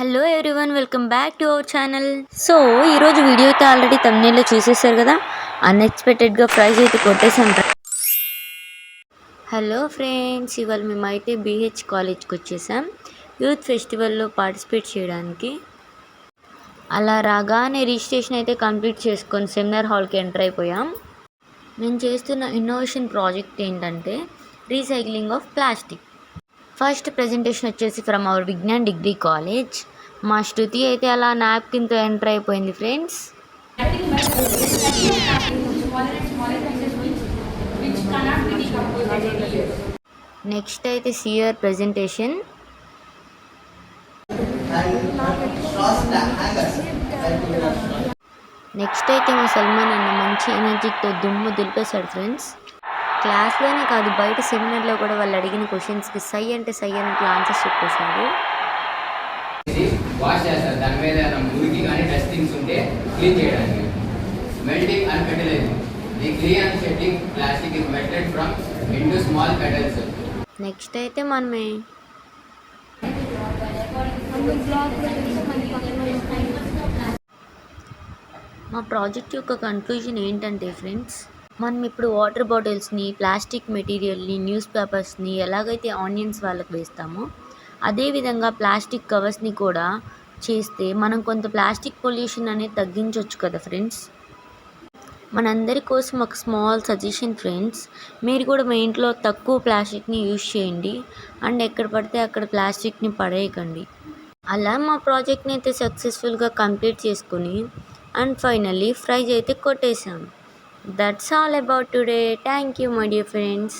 Hello everyone, welcome back to our channel. So ఈరోజు video అయితే already తమ్నేల్లో చూసేసారు కదా. అన్ఎక్స్పెక్టెడ్గా ప్రైజ్ అయితే కొట్టేసాం. హలో ఫ్రెండ్స్, ఇవాళ మేమైతే బీహెచ్ కాలేజ్కి వచ్చేసాం యూత్ ఫెస్టివల్లో పార్టిసిపేట్ చేయడానికి. అలా రాగానే రిజిస్ట్రేషన్ అయితే కంప్లీట్ చేసుకొని సెమినార్ హాల్కి ఎంటర్ అయిపోయాం. నేను చేస్తున్న ఇన్నోవేషన్ ప్రాజెక్ట్ ఏంటంటే recycling of plastic. First presentation వచ్చేసి from our Vignan degree college. మా శృతి అయితే అలా నాప్కిన్తో ఎంటర్ అయిపోయింది ఫ్రెండ్స్. నెక్స్ట్ అయితే సియర్ ప్రెజెంటేషన్. నెక్స్ట్ అయితే మా సల్మాన్ అన్న మంచి ఎనర్జీతో దుమ్ము దులిపేశాడు ఫ్రెండ్స్. క్లాస్లోనే కాదు, బయట సెమినార్లో కూడా వాళ్ళు అడిగిన క్వశ్చన్స్కి సై అంటే సై అన్నట్లు ఆన్సర్స్ చెప్పేశాడు. వాష్ చేస్తారు, దాని మీద మురికి కానీ డస్ట్ థింగ్స్ ఉంటే క్లీన్ చేయడానికి. Melting and fertilizing. The clean and shedding plastic is melted from into small petals. Next అయితే మనమే మా ప్రాజెక్ట్ యొక్క కన్క్లూజన్ ఏంటంటే ఫ్రెండ్స్, మనం ఇప్పుడు వాటర్ బాటిల్స్ని, ప్లాస్టిక్ మెటీరియల్ని, న్యూస్ పేపర్స్ని ఎలాగైతే ఆనియన్స్ వాళ్ళకి వేస్తామో అదేవిధంగా ప్లాస్టిక్ కవర్స్ని కూడా చేస్తే మనం కొంత ప్లాస్టిక్ పొల్యూషన్ అనేది తగ్గించవచ్చు కదా ఫ్రెండ్స్. మనందరి కోసం ఒక స్మాల్ సజెషన్ ఫ్రెండ్స్, మీరు కూడా మీ ఇంట్లో తక్కువ ప్లాస్టిక్ని యూజ్ చేయండి అండ్ ఎక్కడ పడితే అక్కడ ప్లాస్టిక్ని పడేయకండి. అలా మా ప్రాజెక్ట్ని అయితే సక్సెస్ఫుల్గా కంప్లీట్ చేసుకుని అండ్ ఫైనల్లీ ప్రైజ్ అయితే కొట్టేసాం. That's all about today. Thank you my dear friends.